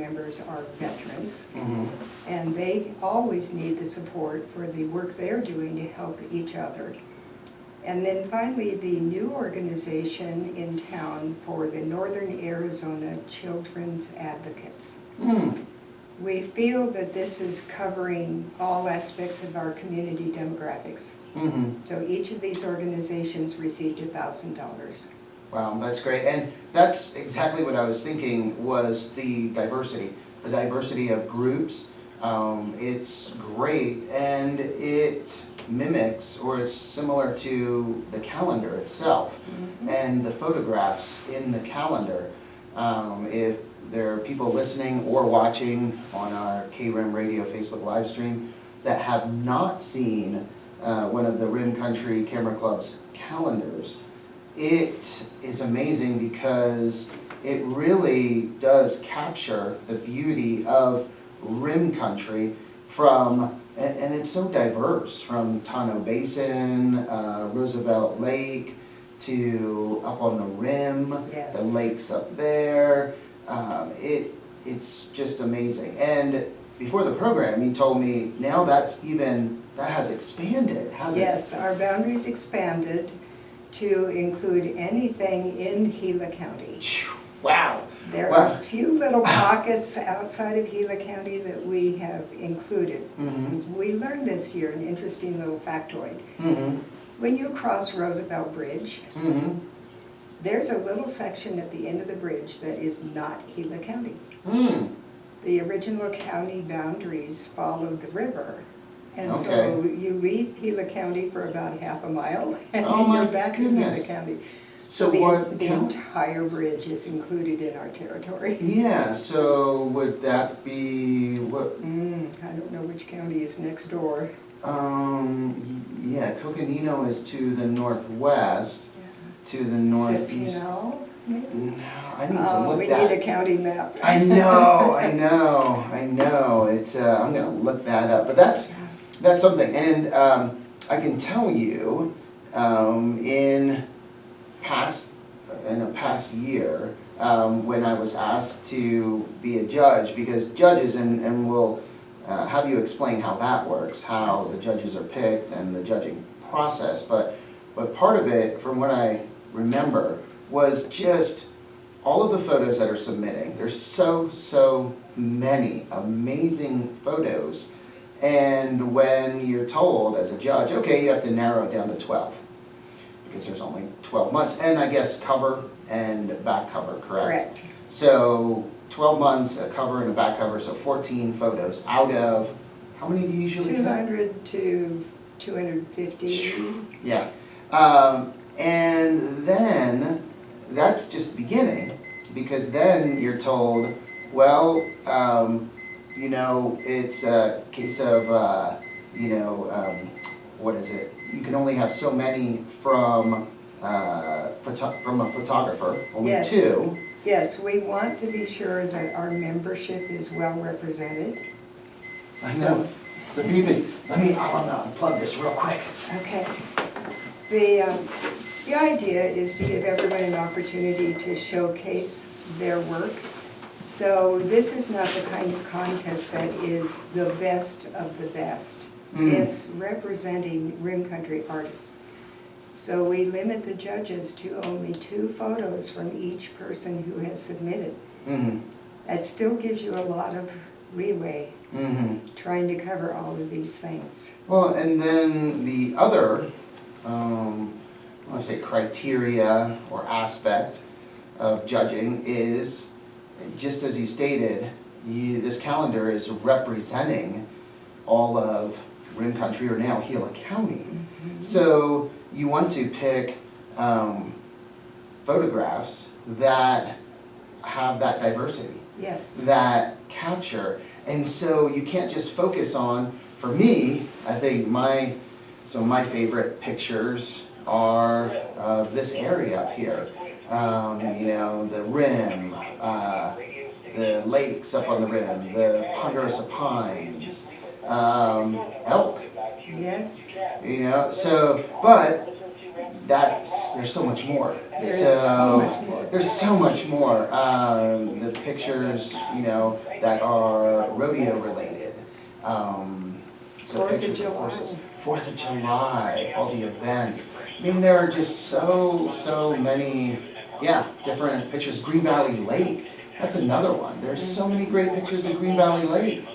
members are veterans, Mm-hmm. and they always need the support for the work they're doing to help each other. And then finally, the new organization in town for the Northern Arizona Children's Advocates. Mm. We feel that this is covering all aspects of our community demographics. Mm-hmm. So each of these organizations received $1,000. Wow, that's great. And that's exactly what I was thinking was the diversity of groups. It's great, and it mimics or is similar to the calendar itself and the photographs in the calendar. If there are people listening or watching on our KRIM Radio Facebook live stream that have not seen one of the Rim Country Camera Club's calendars, it is amazing because it really does capture the beauty of Rim Country from, and it's so diverse, from Tonneau Basin, Roosevelt Lake, to up on the rim, Yes. the lakes up there. It's just amazing. And before the program, you told me now that has expanded, hasn't it? Yes, our boundaries expanded to include anything in Gila County. Wow. There Wow. are a few little pockets outside of Gila County that we have included. Mm-hmm. We learned this year an interesting little factoid. Mm-hmm. When you cross Roosevelt Bridge, Mm-hmm. there's a little section at the end of the bridge that is not Gila County. Mm. The original county boundaries followed the river. And so Okay. you leave Gila County for about half a mile and Oh then my you're back in goodness. Gila County. So the what the count? entire bridge is included in our territory. Yeah, so would that be what? I don't know which county is next door. Yeah, Coconino is to the northwest, to the Is it northeast. Pinal, maybe? No, I need to look We that. need a county map. I know. It's I'm gonna look that up, but that's something. And I can tell you, in a past year, when I was asked to be a judge, because judges, and we'll have you explain how that works, how the judges are picked and the judging process. But part of it, from what I remember, was just all of the photos that are submitting. There's so many amazing photos. And when you're told as a judge, okay, you have to narrow it down to 12, because there's only 12 months, and I guess cover and back cover, correct? Correct. So 12 months, a cover and a back cover, so 14 photos out of, how many do you usually cut? 200 to 250. Yeah. And then, that's just the beginning, because then you're told, well, it's a case of, what is it? You can only have so many from a photographer, only Yes. 2. Yes, we want to be sure that our membership is well represented. I know. But even, I'll unplug this real quick. Okay. The idea is to give everyone an opportunity to showcase their work. So this is not the kind of contest that is the best of the best. It's representing Rim Country artists. So we limit the judges to only 2 photos from each person who has submitted. Mm-hmm. That still gives you a lot of leeway Mm-hmm. trying to cover all of these things. Well, and then the other, criteria or aspect of judging is, just as you stated, this calendar is representing all of Rim Country, or now Gila County. Mm-hmm. So you want to pick photographs that have that diversity, Yes. that capture. And so you can't just focus on, for me, I think my favorite pictures are of this area up here. The rim, the lakes up on the rim, the ponderosa pines, elk. Yes. But there's so much more. There's so much more. There's so much more. The pictures, you know, that are rodeo related. So 4th of pictures July. horses. 4th of July, all the events. I mean, there are just so many, yeah, different pictures. Green Valley Lake, that's another one. There's so many great pictures of Green Valley Lake.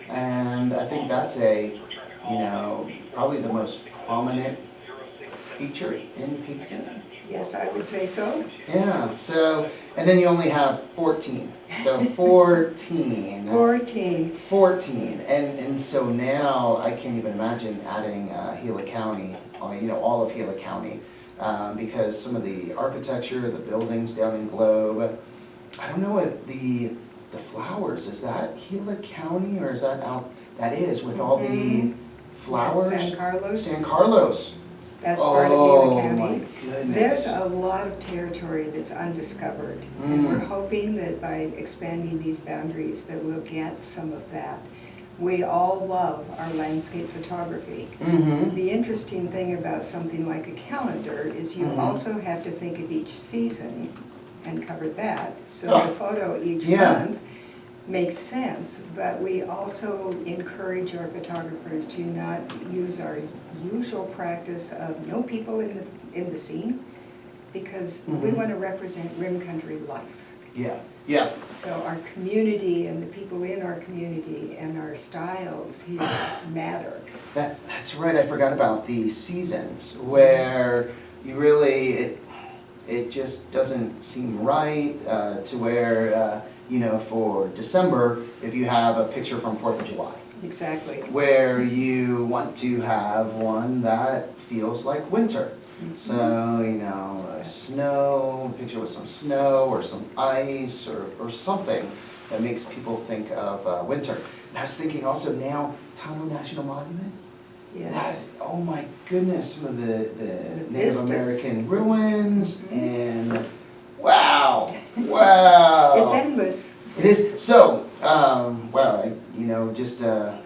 And I think that's you know, probably the most prominent feature in peak season. Yes, I would say so. Yeah, so, and then you only have 14. So 14. 14. And so now I can't even imagine adding Gila County, you know, all of Gila County, because some of the architecture, the buildings down in Globe, I don't know if the flowers, is that Gila County or is that out, that is with all the flowers? Yes, San Carlos. San Carlos. That's part of Gila Oh County. my goodness. There's a lot of territory that's undiscovered. And we're hoping that by expanding these boundaries that we'll get some of that. We all love our landscape photography. The interesting thing about something like a calendar is you also have to think of each season and cover that. So the photo each month makes sense, but we also encourage our photographers to not use our usual practice of no people in the scene, because we want to represent rim country life. Yeah. So our community and the people in our community and our styles here matter. That's right, I forgot about the seasons where you really, it just doesn't seem right to where, you know, for December, if you have a picture from 4th of July. Exactly. Where you want to have one that feels like winter. So, you know, a picture with some snow or some ice or something that makes people think of winter. And I was thinking also now, Tano National Monument. Yes. Oh my goodness, some of the Native vistas. American ruins and wow. It's endless. It is. So, wow, you know, just, I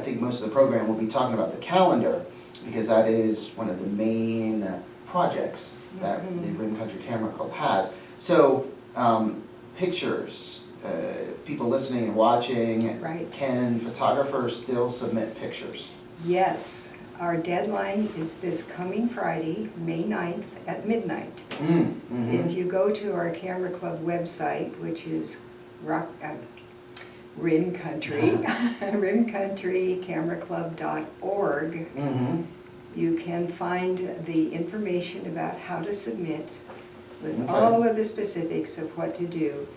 think most of the program will be talking about the calendar, because that is one of the main projects that the Rim Country Camera Club has. So, pictures, people listening and watching, can photographers still submit pictures? Yes. Our deadline is this coming Friday, May 9th at midnight. If you go to our Camera Club website, which is Rim Country, rimcountrycameraclub.org, you can find the information about how to submit with all of the specifics of what to do.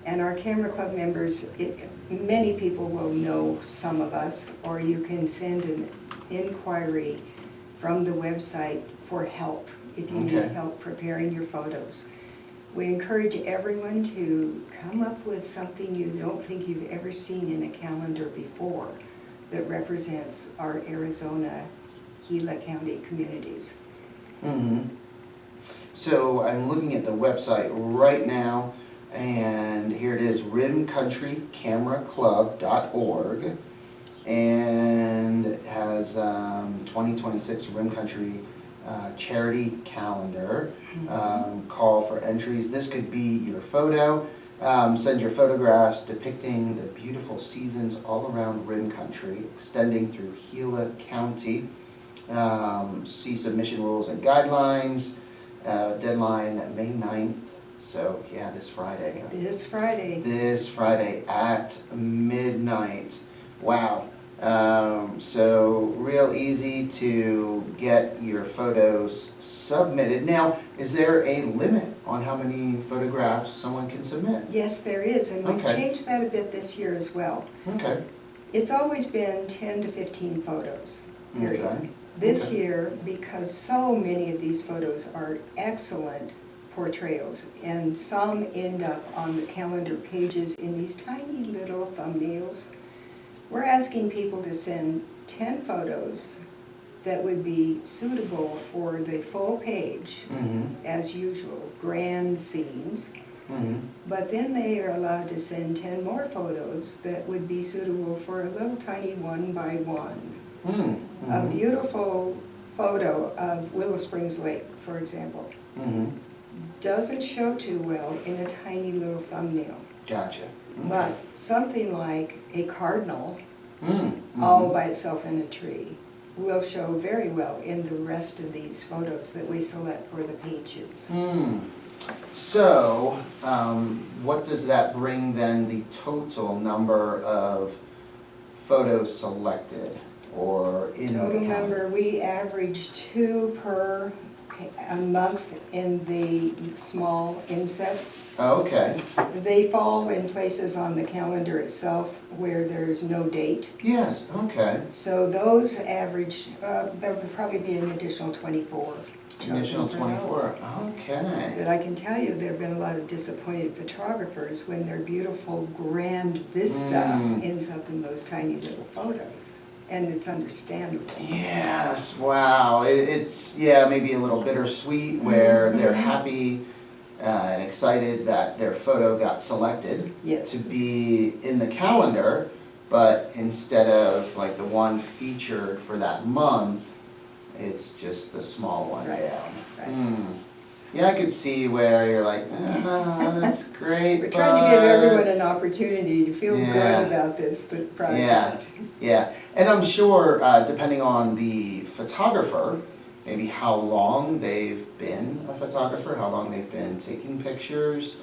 And our Camera Club members, many people will know some of us, or you can send an inquiry from the website for help if you need help preparing your photos. We encourage everyone to come up with something you don't think you've ever seen in a calendar before that represents our Arizona, Gila County communities. So I'm looking at the website right now, and here it is, rimcountrycameraclub.org, and it has 2026 Rim Country charity calendar, call for entries. This could be your photo. Send your photographs depicting the beautiful seasons all around Rim Country, extending through Gila County. See submission rules and guidelines. Deadline May 9th. So yeah, this Friday. This Friday. This Friday at midnight. Wow. So real easy to get your photos submitted. Now, is there a limit on how many photographs someone can submit? Yes, there is, and we've changed that a bit this year as well. It's always been 10 to 15 photos, period. This year, because so many of these photos are excellent portrayals, and some end up on the calendar pages in these tiny little thumbnails, we're asking people to send 10 photos that would be suitable for the full page, as usual, grand scenes. But then they are allowed to send 10 more photos that would be suitable for a little tiny 1 by 1. A beautiful photo of Willow Springs Lake, for example, doesn't show too well in a tiny little thumbnail. Gotcha. Okay. But something like a cardinal, Mm-hmm. all by itself in a tree, will show very well in the rest of these photos that we select for the pages. So, what does that bring then the total number of photos selected or in the Total calendar? number, we average 2 per a month in the small insets. Okay. They fall in places on the calendar itself where there's no date. Yes, okay. So those average, there would probably be an additional 24. Additional chosen for those. 24, okay. But I can tell you, there have been a lot of disappointed photographers when their beautiful grand vista ends up in those tiny little photos. And it's understandable. Yes, wow. It's, yeah, maybe a little bittersweet where they're happy and excited that their photo got selected Yes. to be in the calendar, but instead of like the one featured for that month, it's just the small one Right, down. right. Yeah, I could see where you're like, that's great, We're trying to give but-" everyone an opportunity to feel Yeah. good about this project. Yeah, yeah, and I'm sure, depending on the photographer, maybe how long they've been a photographer, how long they've been taking pictures.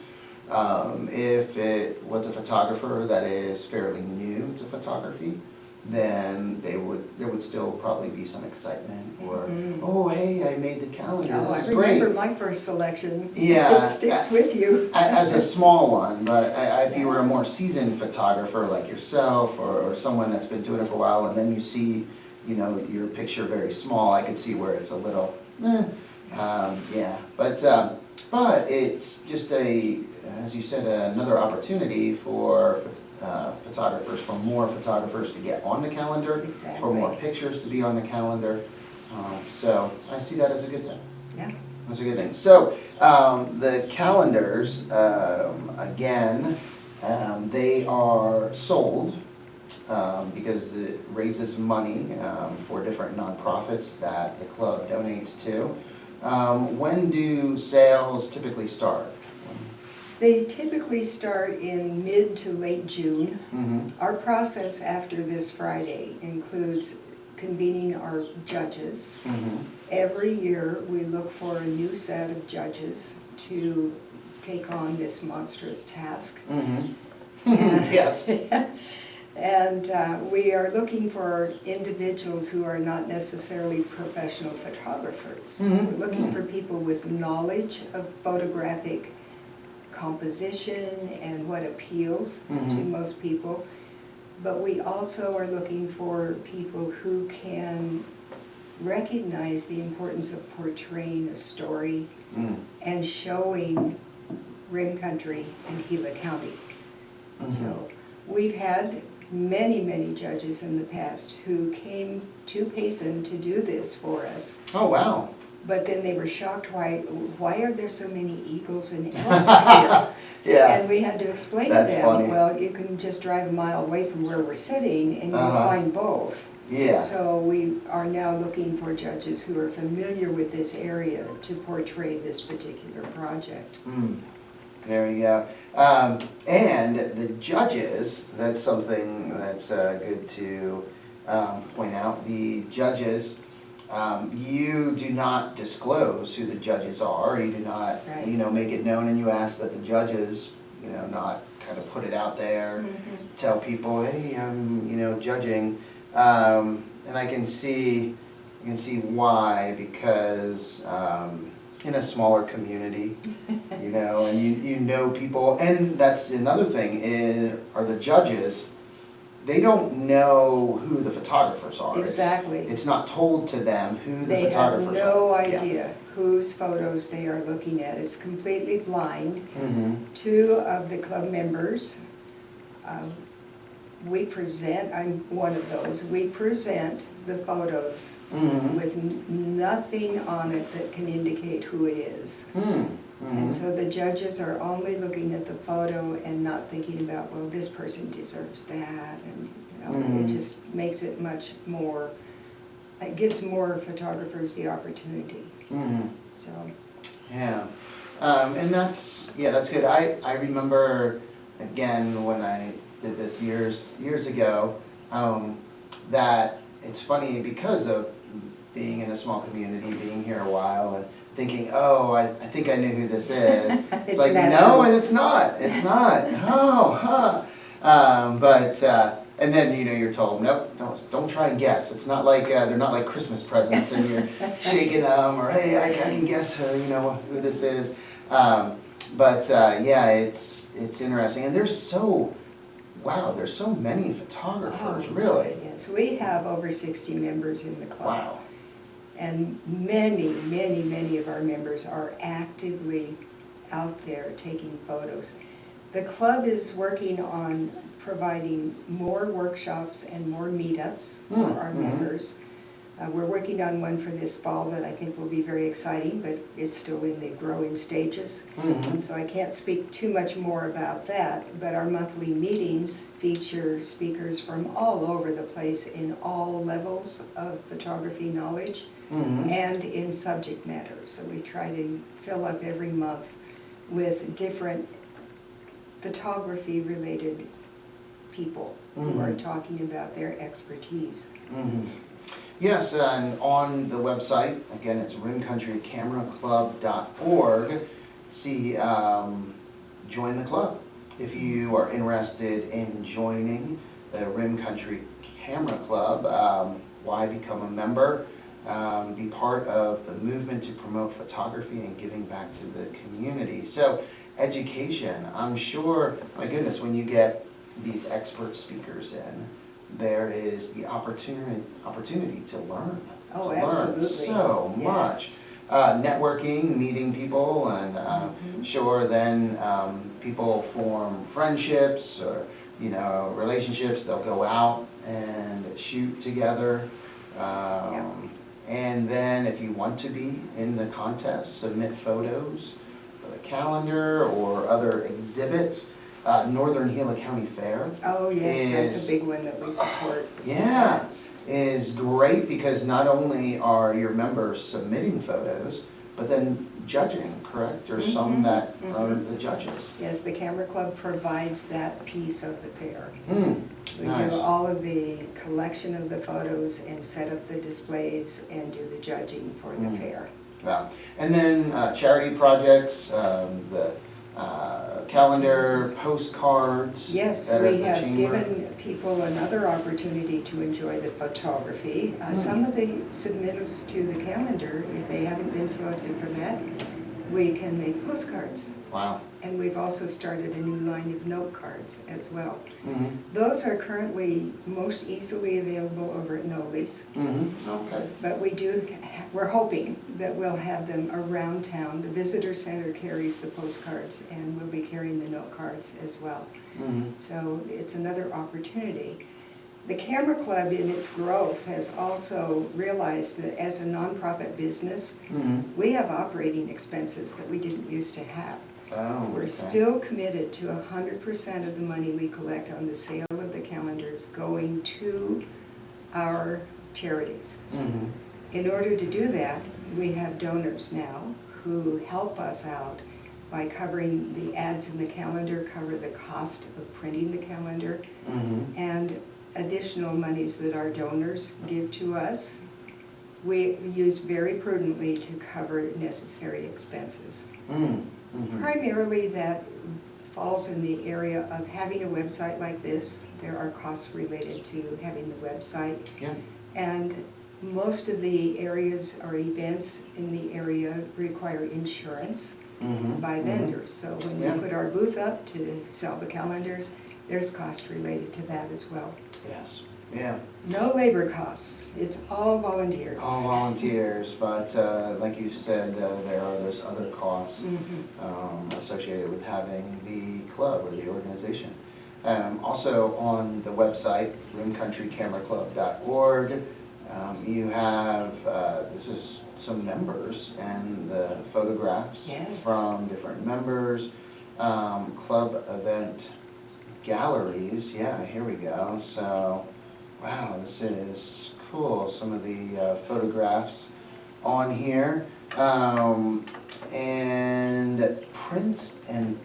If it was a photographer that is fairly new to photography, then there would still probably be some excitement, or, oh, hey, I made the calendar, Oh, I this is great. remember my first selection. Yeah. It sticks with you. As a small one, but if you were a more seasoned photographer like yourself, or someone that's been doing it for a while, and then you see, you know, your picture very small, I could see where it's a little, yeah. But it's just as you said, another opportunity for photographers, for more photographers to get on the calendar, Exactly. for more pictures to be on the calendar. So I see that as a good thing. Yeah. That's a good thing. So, the calendars, again, they are sold because it raises money for different nonprofits that the club donates to. When do sales typically start? They typically start in mid to late June. Mm-hmm. Our process after this Friday includes convening our judges. Mm-hmm. Every year, we look for a new set of judges to take on this monstrous task. Mm-hmm. And- Yes. And we are looking for individuals who are not necessarily professional photographers. Mhm. We're looking for people with knowledge of photographic composition and what appeals to Mhm. most people. But we also are looking for people who can recognize the importance of portraying a story and showing Rim Country and Gila County. So we've had many, many judges in the past who came to Payson to do this for us. Oh, wow. But then they were shocked, why are there so many eagles and elks here? Yeah. And we had to explain to That's them, funny. well, you can just drive a mile away from where we're sitting and you'll Uh-huh. find both. Yeah. So we are now looking for judges who are familiar with this area to portray this particular project. There you go. And the judges, that's something that's good to point out. The judges, you do not disclose who the judges are. You do not, Right. make it known, and you ask that the judges, not kind of put it out there, tell people, hey, I'm, judging. And I can see why, because in a smaller community, and you know people, and that's another thing are the judges, they don't know who the photographers are. Exactly. It's not told to them who the They photographers are. have no Yeah. idea whose photos they are looking at. It's completely blind. Mhm. 2 of the club members, we present, I'm one of those, we present the photos Mhm. with nothing on it that can indicate who it is. Mhm. And so the judges are only looking at the photo and not thinking about, well, this person deserves that, and it just makes it much more it gives more photographers the opportunity, so. Yeah, and that's good. I remember, again, when I did this years ago, that it's funny because of being in a small community, being here a while, and thinking, oh, I think I knew who this is. It's like, no, and it's not. It's not. Oh, huh. And then, you're told, nope, don't try and guess. It's not like, they're not like Christmas presents and you're shaking them, or hey, I can guess who this is. Yeah, it's interesting. And there's so many photographers, really. Yes, we have over 60 members in the club. Wow. And many of our members are actively out there taking photos. The club is working on providing more workshops and more meetups for our members. We're working on one for this fall that I think will be very exciting, but is still in the growing stages. So I can't speak too much more about that, but our monthly meetings feature speakers from all over the place in all levels of photography knowledge and in subject matter. So we try to fill up every month with different photography-related people who are talking about their expertise. Yes, and on the website, again, it's rimcountrycameraclub.org. See, join the club. If you are interested in joining the Rim Country Camera Club, why become a member? Be part of the movement to promote photography and giving back to the community. So, education, I'm sure, my goodness, when you get these expert speakers in, there is the opportunity to learn. Oh, to absolutely. Learn so much. Networking, meeting people, and sure then people form friendships or relationships. They'll go out and shoot together. And then if you want to be in the contest, submit photos for the calendar or other exhibits. Northern Gila County Fair. Oh yes, that's a big one that we support. Yeah, yes. Is great because not only are your members submitting photos, but then judging, correct? There's some that are the judges. Yes, the Camera Club provides that piece of the fair. We Nice. do all of the collection of the photos and set up the displays and do the judging for the fair. Yeah, and then charity projects, the calendar, postcards. Yes, that are we at the have chamber. given people another opportunity to enjoy the photography. Some of the submittals to the calendar, if they haven't been selected for that, we can make postcards. Wow. And we've also started a new line of note cards as well. Mm-hmm. Those are currently most easily available over at Noli's. Mm-hmm. Okay. But we're hoping that we'll have them around town. The visitor center carries the postcards and we'll be carrying the note cards as well. Mm-hmm. So it's another opportunity. The Camera Club in its growth has also realized that as a nonprofit business, we have operating expenses that we didn't used to have. Oh, We're okay. still committed to 100% of the money we collect on the sale of the calendars going to our charities. In order to do that, we have donors now who help us out by covering the ads in the calendar, cover the cost of printing the calendar, and additional monies that our donors give to us. We use very prudently to cover necessary expenses. Primarily that falls in the area of having a website like this. There are costs related to having the website. Yeah. And most of the areas or events in the area require insurance by vendors. So when we put our booth up to sell the calendars, there's cost related to that as well. Yes. Yeah. No labor costs. It's all volunteers. All volunteers, but like you said, there are those other costs associated with having the club or the organization. Also on the website, rimcountrycameraclub.org, you have, this is some members and the photographs from different members, club event galleries, yeah, here we go. So, wow, this is cool, some of the photographs on here. And prints and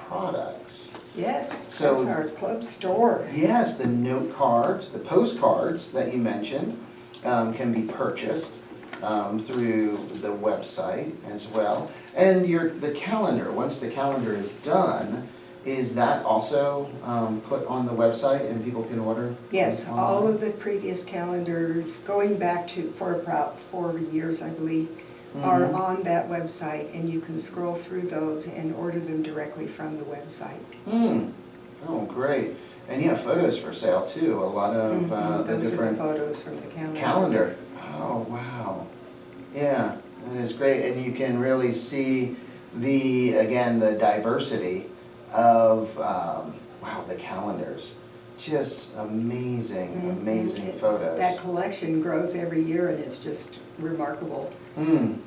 products. Yes, So- that's our club store. Yes, the note cards, the postcards that you mentioned can be purchased through the website as well. And the calendar, once the calendar is done, is that also put on the website and people can order? Yes, online? all of the previous calendars, going back for about 4 years, I believe, are Mhm. on that website, and you can scroll through those and order them directly from the website. Oh, great. And you have photos for sale too, a lot of the Those are the different photos from the calendar. calendar. Oh, wow. Yeah, that is great. And you can really see again, the diversity of, wow, the calendars. Just amazing, amazing photos. That collection grows every year, and it's just remarkable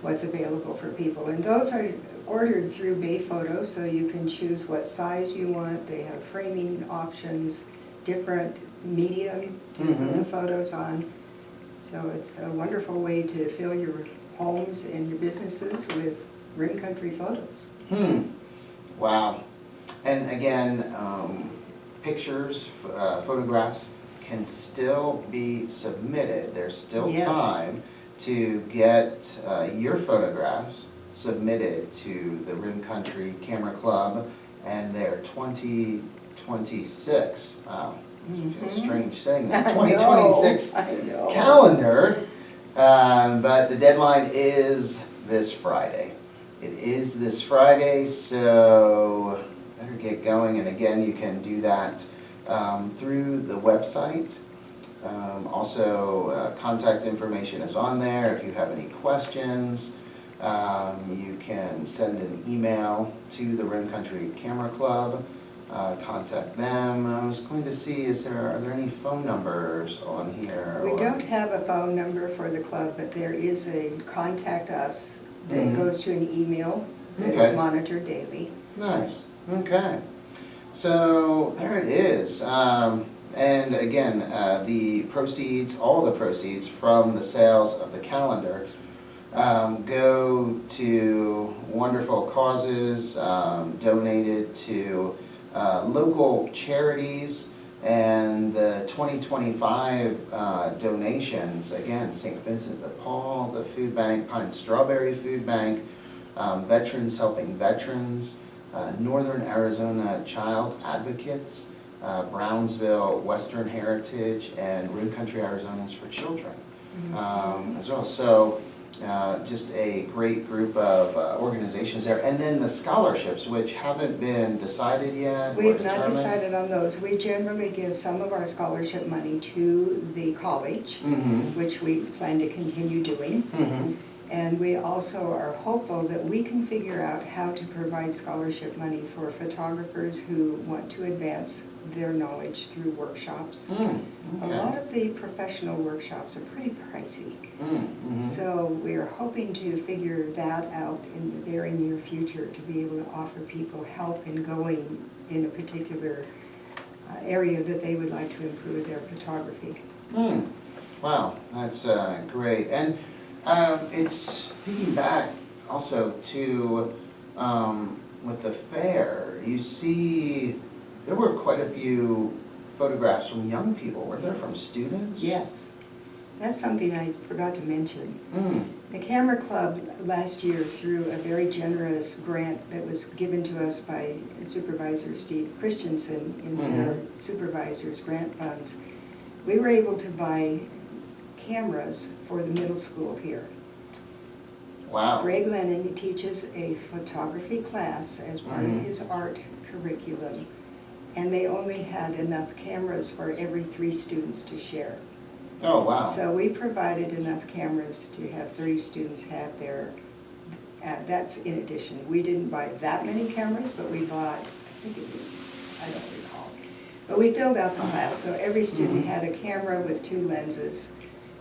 what's available for people. And those are ordered through Bay Photo, so you can choose what size you want. They have framing options, different medium to put the photos on. So it's a wonderful way to fill your homes and your businesses with Rim Country photos. Wow. And again, pictures, photographs can still be submitted. There's still Yes. time to get your photographs submitted to the Rim Country Camera Club and their 2026, wow, it's a strange saying that, 2026 I know. calendar. But the deadline is this Friday. It is this Friday, so better get going. And again, you can do that through the website. Also, contact information is on there. If you have any questions, you can send an email to the Rim Country Camera Club. Contact them. I was going to see, are there any phone numbers on here? We or- don't have a phone number for the club, but there is a contact us that goes to an email that Okay. is monitored daily. Nice, okay. So there it is. And again, all the proceeds from the sales of the calendar go to wonderful causes, donated to local charities, and the 2025 donations, again, St. Vincent de Paul, the Food Bank, Pine Strawberry Food Bank, Veterans Helping Veterans, Northern Arizona Child Advocates, Brownsville Western Heritage, and Rim Country Arizonans for Children as well. So just a great group of organizations there. And then the scholarships, which haven't been decided yet. or We've not determined. decided on those. We generally give some of our scholarship money to the college, which we plan to continue doing. And we also are hopeful that we can figure out how to provide scholarship money for photographers who want to advance their knowledge through workshops. A lot of the professional workshops are pretty pricey. So we're hoping to figure that out in the very near future to be able to offer people help in going in a particular area that they would like to improve their photography. Wow, that's great. And it's thinking back also to with the fair, you see there were quite a few photographs from young people. Were there from students? Yes, that's something I forgot to mention. The Camera Club last year, through a very generous grant that was given to us by Supervisor Steve Christensen in their supervisors grant funds, we were able to buy cameras for the middle school here. Wow. Greg Lennon teaches a photography class as part of his art curriculum, and they only had enough cameras for every 3 students to share. Oh, wow. So we provided enough cameras to have 30 students have their, that's in addition. We didn't buy that many cameras, but we bought, I think it was, I don't recall. But we filled out the class, so every student had a camera with 2 lenses,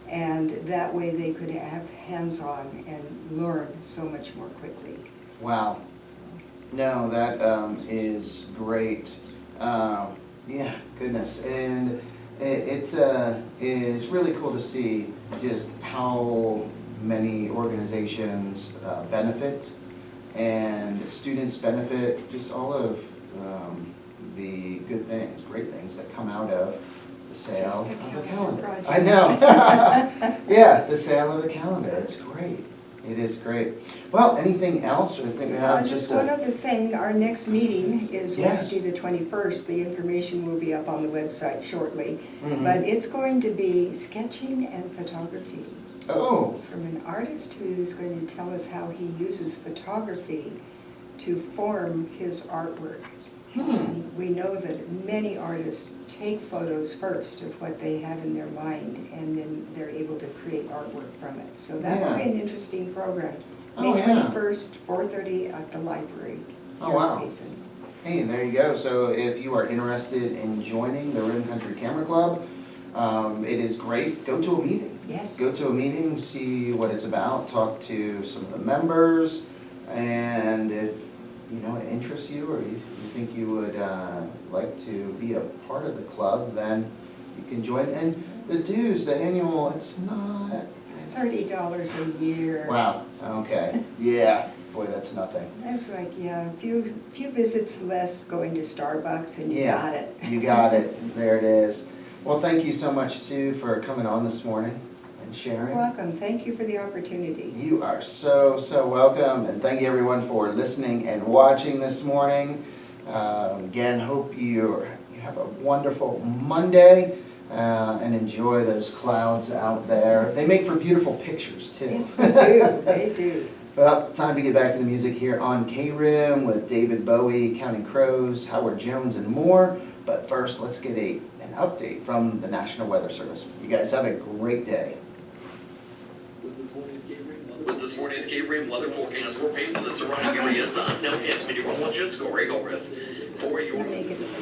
and that way they could have hands-on and learn so much more quickly. Wow. No, that is great. Yeah, goodness. And It's really cool to see just how many organizations benefit and students benefit, just all of the good things, great things that come out of the sale Just a of the calendar calendar. project. I know. Yeah, the sale of the calendar. It's great. It is great. Well, anything else? I think we have Just one other thing, our next meeting is Yes. Wednesday the 21st. The information will be up on the website shortly. Mhm. But it's going to be sketching and photography Oh, from an artist who's going to tell us how he uses photography to form his artwork. And we know that many artists take photos first of what they have in their mind, and then they're able to create artwork from it. So that will be Yeah. an interesting program. Oh, May yeah. 21st, 4:30 at the library. Oh, here in wow. Payson. Hey, there you go. So if you are interested in joining the Rim Country Camera Club, it is great. Go to a meeting. Yes. Go to a meeting, see what it's about, talk to some of the members, and if it interests you, or you think you would like to be a part of the club, then you can join. And the dues, the annual, it's not... $30 a year. Wow, okay. Yeah, boy, that's nothing. That's like, yeah, a few visits less going to Starbucks and you Yeah, got it. You got it. There it is. Well, thank you so much, Sue, for coming on this morning and sharing. You're welcome. Thank you for the opportunity. You are so, so welcome, and thank you everyone for listening and watching this morning. Again, hope you have a wonderful Monday and enjoy those clouds out there. They make for beautiful pictures, too. Yes, they do. They do. Well, time to get back to the music here on KRIM with David Bowie, Counting Crows, Howard Jones, and more. But first, let's get an update from the National Weather Service. You guys have a great day. With this morning's KRIM weather forecast for Payson and surrounding areas, I'm Nowcast meteorologist Corey Hildreth. For your Make it so.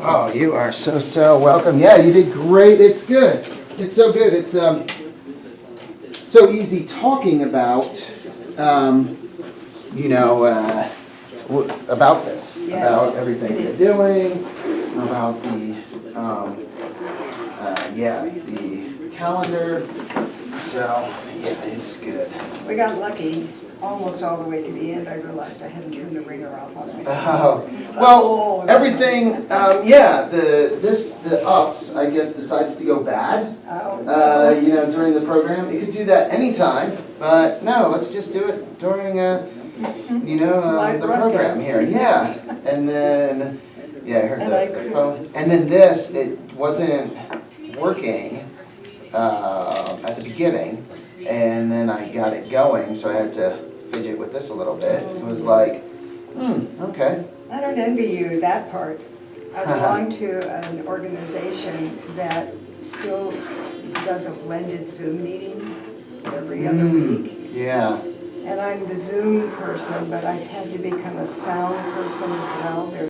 Oh, you are so, so welcome. Yeah, you did great. It's good. It's so good. It's so easy talking about, about this, Yes, about everything it you're is. doing, about the, the calendar. So, yeah, it's good. We got lucky almost all the way to the end. I realized I hadn't turned the ringer off on my phone. Oh, Oh, well, that's everything, the ups, I guess, decides to go bad, Oh. during the program. It could do that anytime, but no, let's just do it during, Live the program broadcast. here. Yeah, and then, I heard And I the couldn't- phone. And then it wasn't working at the beginning, and then I got it going, so I had to fidget with this a little bit. It was like, okay. I don't envy you that part. I belong to an organization that still does a blended Zoom meeting every other week. Yeah. And I'm the Zoom person, but I've had to become a sound person as well.